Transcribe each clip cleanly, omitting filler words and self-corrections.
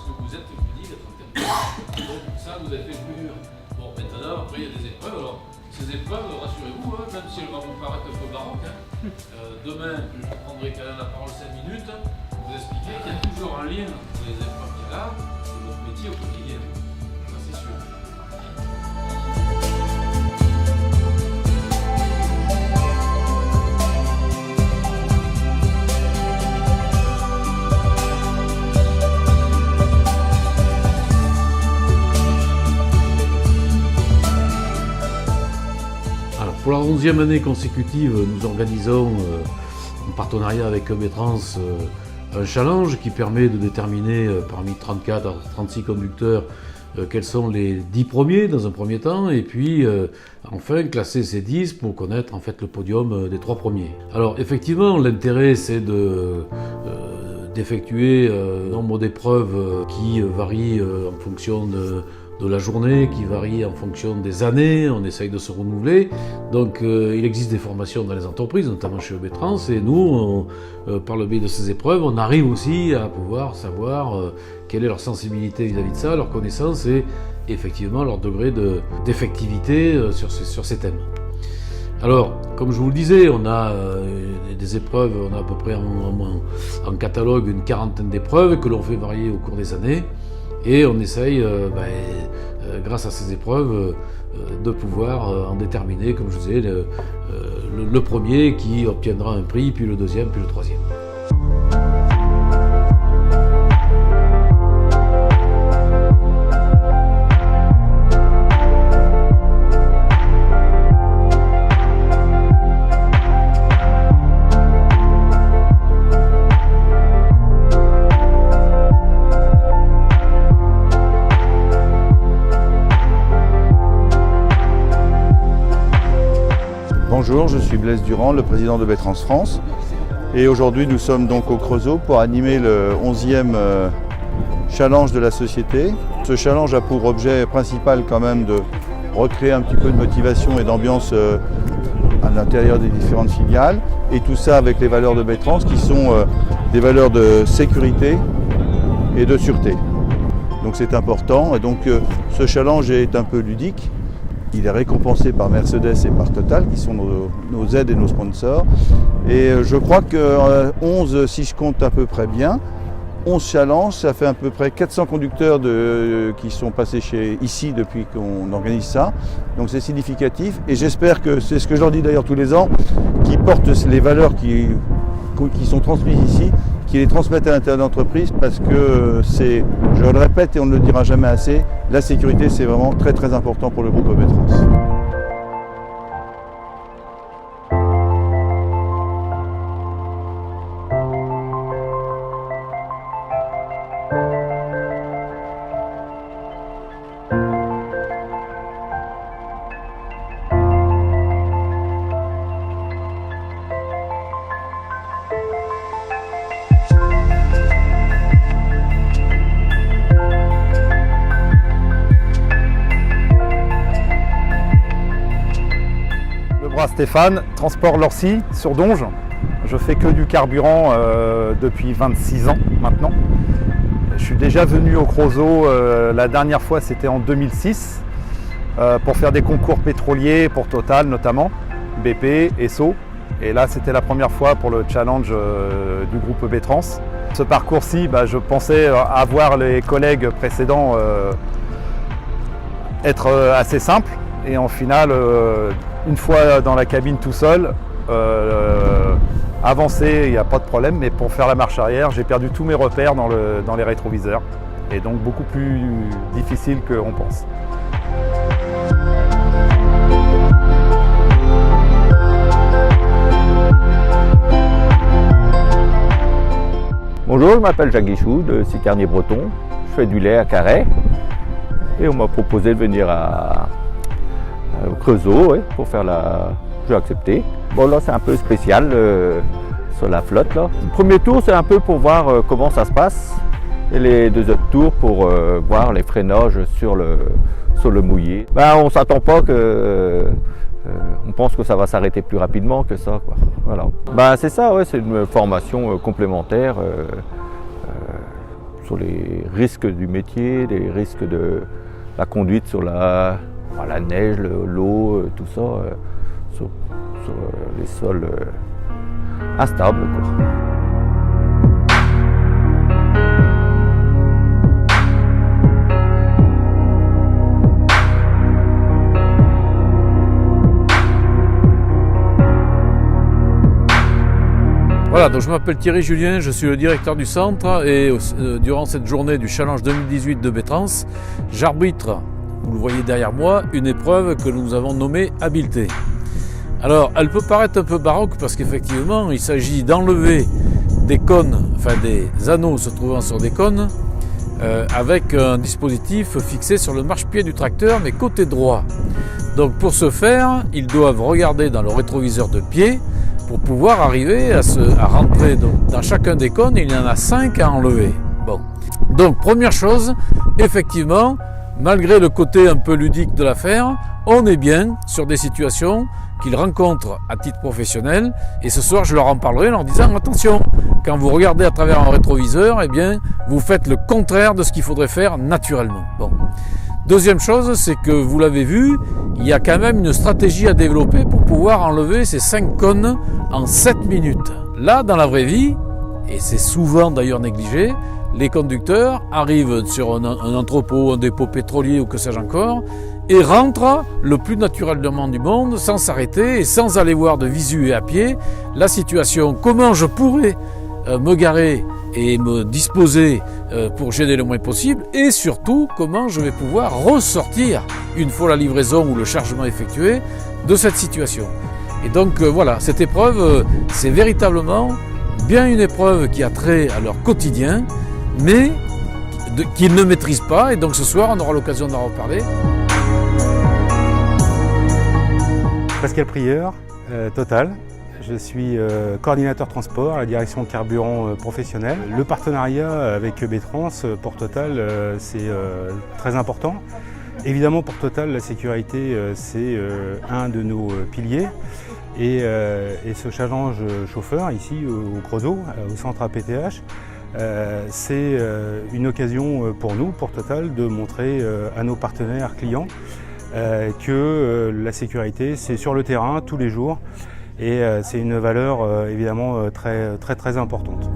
parce que vous êtes venu la trentaine. Donc ça, vous avez fait le plus dur. Bon, maintenant, après, il y a des épreuves. Alors, ces épreuves, rassurez-vous, hein, même si elles vont vous paraître un peu baroques, demain, je prendrai quand même la parole 5 minutes pour vous expliquer qu'il y a toujours un lien entre les épreuves qu'il y a là et votre métier au quotidien. Ça, c'est sûr. Pour la 11e année consécutive, nous organisons, en partenariat avec Bétrans, un challenge qui permet de déterminer parmi 34 à 36 conducteurs quels sont les 10 premiers dans un premier temps, et puis enfin classer ces 10 pour connaître en fait le podium des 3 premiers. Alors effectivement, l'intérêt c'est d'effectuer un nombre d'épreuves qui varie en fonction de la journée, qui varie en fonction des années, on essaye de se renouveler. Donc il existe des formations dans les entreprises, notamment chez Bétrans, et nous, par le biais de ces épreuves, on arrive aussi à pouvoir savoir quelle est leur sensibilité vis-à-vis de ça, leur connaissance et effectivement leur degré d'effectivité sur ces thèmes. Alors, comme je vous le disais, on a des épreuves, on a à peu près en catalogue une quarantaine d'épreuves que l'on fait varier au cours des années. Et on essaye, grâce à ces épreuves, de pouvoir en déterminer, comme je vous disais, le premier qui obtiendra un prix, puis le deuxième, puis le troisième. Bonjour, je suis Blaise Durand, le président de Bétrans France. Et aujourd'hui, nous sommes donc au Creusot pour animer le 11e challenge de la société. Ce challenge a pour objet principal quand même de recréer un petit peu de motivation et d'ambiance à l'intérieur des différentes filiales. Et tout ça avec les valeurs de Bétrans qui sont des valeurs de sécurité et de sûreté. Donc c'est important. Et donc ce challenge est un peu ludique. Il est récompensé par Mercedes et par Total, qui sont nos aides et nos sponsors. Et je crois que 11, si je compte à peu près bien, 11 challenges, ça fait à peu près 400 conducteurs qui sont passés ici depuis qu'on organise ça. Donc c'est significatif. Et j'espère que, c'est ce que je leur dis d'ailleurs tous les ans, qu'ils portent les valeurs qui sont transmises ici, qui les transmettent à l'intérieur de l'entreprise, parce que c'est, je le répète et on ne le dira jamais assez, la sécurité c'est vraiment très très important pour le groupe Bétrans. Stéphane, transport Lorcy sur Donge. Je fais que du carburant depuis 26 ans maintenant. Je suis déjà venu au Creusot, la dernière fois c'était en 2006 pour faire des concours pétroliers pour Total notamment, BP, Esso. Et là c'était la première fois pour le challenge du groupe Bétrans. Ce parcours-ci, je pensais avoir les collègues précédents être assez simple. Et en final, une fois dans la cabine tout seul, avancer, il n'y a pas de problème, mais pour faire la marche arrière, j'ai perdu tous mes repères dans les rétroviseurs. Et donc beaucoup plus difficile qu'on pense. Bonjour, je m'appelle Jacques Guichou de Sicarnier Breton. Je fais du lait à Carhaix. Et on m'a proposé de venir au Creusot, pour faire la... J'ai accepté. Bon là c'est un peu spécial sur la flotte là. Le premier tour c'est un peu pour voir comment ça se passe. Et les deux autres tours pour voir les freinages sur le mouillé. On ne s'attend pas que... on pense que ça va s'arrêter plus rapidement que ça, quoi. Voilà. C'est ça, ouais, c'est une formation complémentaire sur les risques du métier, les risques de la conduite sur la neige, l'eau, tout ça, sur les sols instables, quoi. Voilà, donc je m'appelle Thierry Julien, je suis le directeur du centre et durant cette journée du Challenge 2018 de Bétrans, j'arbitre, vous le voyez derrière moi, une épreuve que nous avons nommée habileté. Alors, elle peut paraître un peu baroque parce qu'effectivement, il s'agit d'enlever des cônes, enfin des anneaux se trouvant sur des cônes, avec un dispositif fixé sur le marchepied du tracteur, mais côté droit. Donc pour ce faire, ils doivent regarder dans le rétroviseur de pied pour pouvoir arriver à rentrer dans chacun des cônes. Il y en a 5 à enlever. Bon. Donc première chose, effectivement, malgré le côté un peu ludique de l'affaire, on est bien sur des situations qu'ils rencontrent à titre professionnel. Et ce soir, je leur en parlerai en leur disant attention, quand vous regardez à travers un rétroviseur, eh bien, vous faites le contraire de ce qu'il faudrait faire naturellement. Bon. Deuxième chose, c'est que vous l'avez vu, il y a quand même une stratégie à développer pour pouvoir enlever ces 5 cônes en 7 minutes. Là, dans la vraie vie, et c'est souvent d'ailleurs négligé, les conducteurs arrivent sur un entrepôt, un dépôt pétrolier ou que sais-je encore, et rentrent le plus naturellement du monde, sans s'arrêter et sans aller voir de visu et à pied la situation. Comment je pourrais me garer et me disposer pour gêner le moins possible, et surtout comment je vais pouvoir ressortir une fois la livraison ou le chargement effectué de cette situation. Et donc voilà, cette épreuve, c'est véritablement bien une épreuve qui a trait à leur quotidien, mais qu'ils ne maîtrisent pas, et donc ce soir on aura l'occasion d'en reparler. Pascal Prieur, Total. Je suis coordinateur transport à la direction carburant professionnel. Le partenariat avec Bétrans pour Total, c'est très important. Évidemment, pour Total, la sécurité, c'est un de nos piliers. Et ce challenge chauffeur, ici au Creusot, au centre APTH, c'est une occasion pour nous, pour Total, de montrer à nos partenaires clients que la sécurité, c'est sur le terrain, tous les jours. Et c'est une valeur évidemment très importante.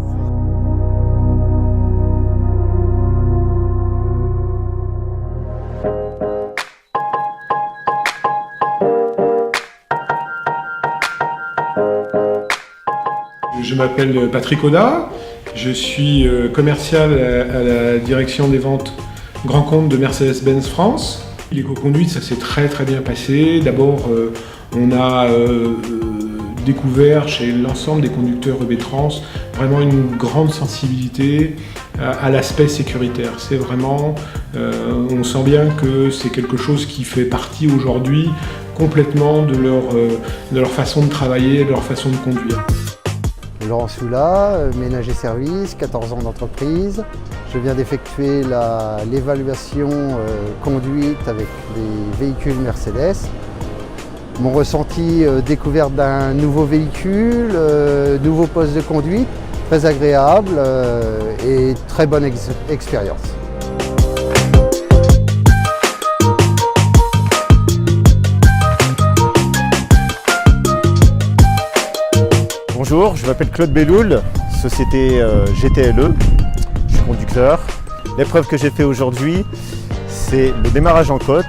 Je m'appelle Patrick Audat, je suis commercial à la direction des ventes grand compte de Mercedes-Benz France. L'éco-conduite, ça s'est très bien passé. D'abord, on a découvert chez l'ensemble des conducteurs Bétrans vraiment une grande sensibilité à l'aspect sécuritaire. C'est vraiment, on sent bien que c'est quelque chose qui fait partie aujourd'hui complètement de leur façon de travailler, de leur façon de conduire. Laurent Soula, ménager service, 14 ans d'entreprise. Je viens d'effectuer l'évaluation conduite avec les véhicules Mercedes. Mon ressenti, découverte d'un nouveau véhicule, nouveau poste de conduite, très agréable et très bonne expérience. Bonjour, je m'appelle Claude Belloul, société GTLE, je suis conducteur. L'épreuve que j'ai fait aujourd'hui, c'est le démarrage en côte.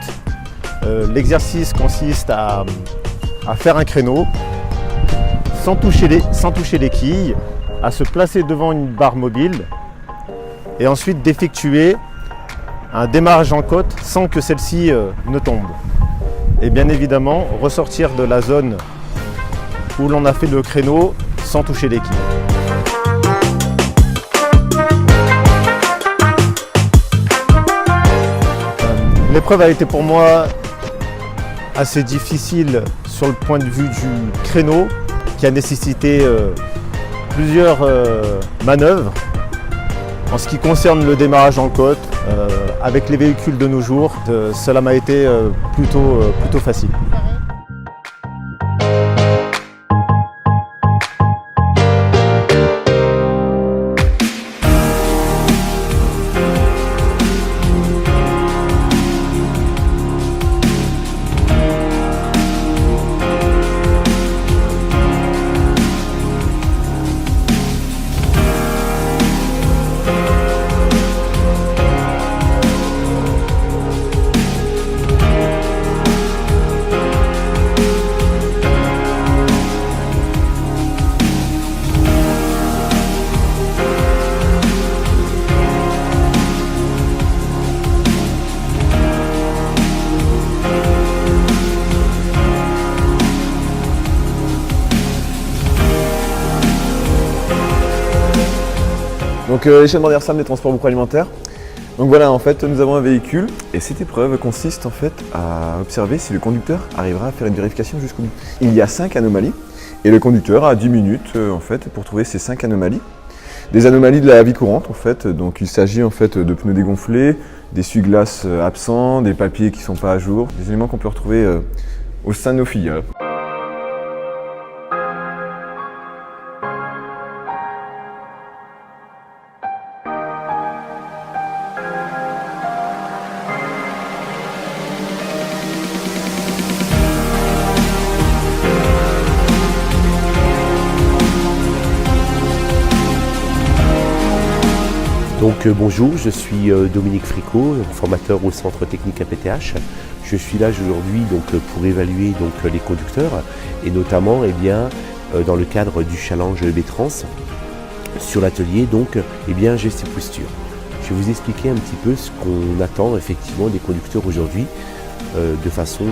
L'exercice consiste à faire un créneau sans toucher les quilles, à se placer devant une barre mobile et ensuite d'effectuer un démarrage en côte sans que celle-ci ne tombe. Et bien évidemment, ressortir de la zone où l'on a fait le créneau sans toucher les quilles. L'épreuve a été pour moi assez difficile sur le point de vue du créneau qui a nécessité plusieurs manœuvres. En ce qui concerne le démarrage en côte, avec les véhicules de nos jours, cela m'a été plutôt facile. Donc Échelle Mandersam des transports agroalimentaires. Donc voilà, en fait, nous avons un véhicule et cette épreuve consiste en fait à observer si le conducteur arrivera à faire une vérification jusqu'au bout. Il y a 5 anomalies et le conducteur a 10 minutes en fait pour trouver ces 5 anomalies. Des anomalies de la vie courante en fait, donc il s'agit en fait de pneus dégonflés, d'essuie-glaces absents, des papiers qui ne sont pas à jour, des éléments qu'on peut retrouver au sein de nos filiales. Donc bonjour, je suis Dominique Fricot, formateur au Centre Technique APTH. Je suis là aujourd'hui pour évaluer les conducteurs et notamment dans le cadre du challenge B-Trans. Sur l'atelier j'ai ces postures. Je vais vous expliquer un petit peu ce qu'on attend effectivement des conducteurs aujourd'hui de façon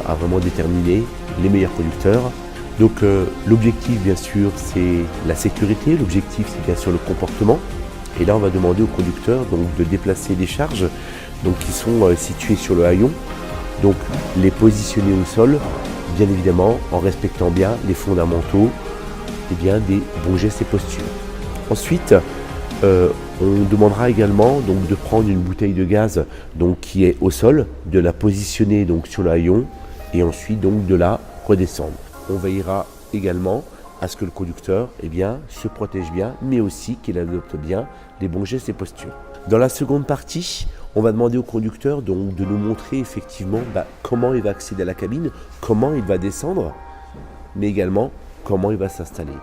à vraiment déterminer les meilleurs conducteurs. Donc l'objectif bien sûr c'est la sécurité, l'objectif c'est bien sûr le comportement. Et là, on va demander aux conducteurs de déplacer les charges qui sont situées sur le haillon, les positionner au sol, bien évidemment en respectant bien les fondamentaux des bons gestes et postures. Ensuite, on demandera également de prendre une bouteille de gaz qui est au sol, de la positionner sur le haillon et ensuite de la redescendre. On veillera également à ce que le conducteur se protège bien, mais aussi qu'il adopte bien les bons gestes et postures. Dans la seconde partie, on va demander au conducteur de nous montrer effectivement comment il va accéder à la cabine, comment il va descendre, mais également comment il va s'installer.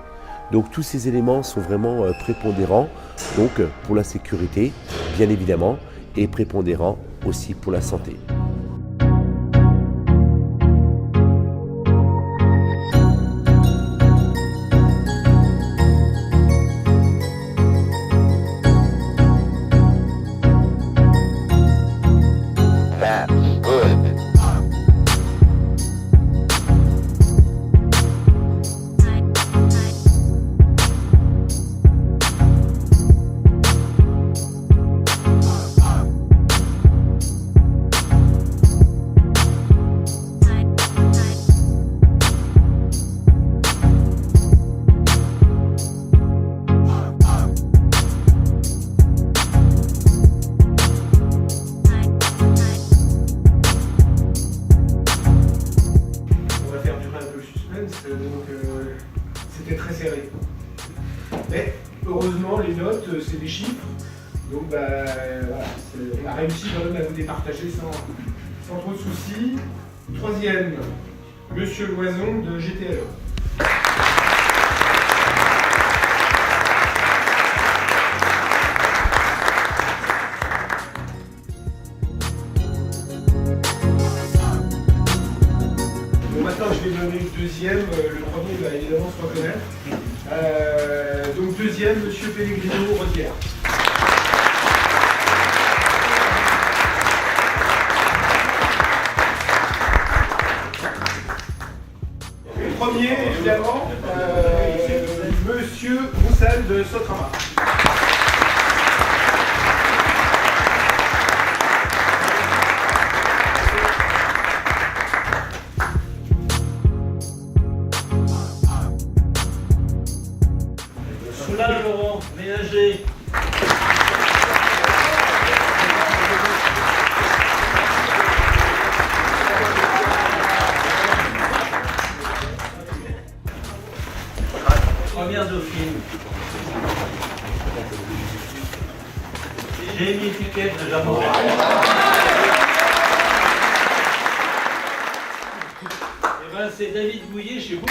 Donc tous ces éléments sont vraiment prépondérants pour la sécurité, bien évidemment, et prépondérants aussi pour la santé. C'était très serré. Mais heureusement, les notes, c'est des chiffres. Donc voilà, on a réussi quand même à vous départager sans trop de soucis. Troisième, Monsieur Loison de GTLE. Maintenant, je vais donner le deuxième. Le premier va évidemment se reconnaître. Donc deuxième, Monsieur Pellegrino Rosière. Le premier, évidemment, Monsieur Moussal de Sotrama. Là, Laurent, ménager. Première dauphine. J'ai mis étiquette de Jamon. Eh ben, c'est David Bouillet chez vous.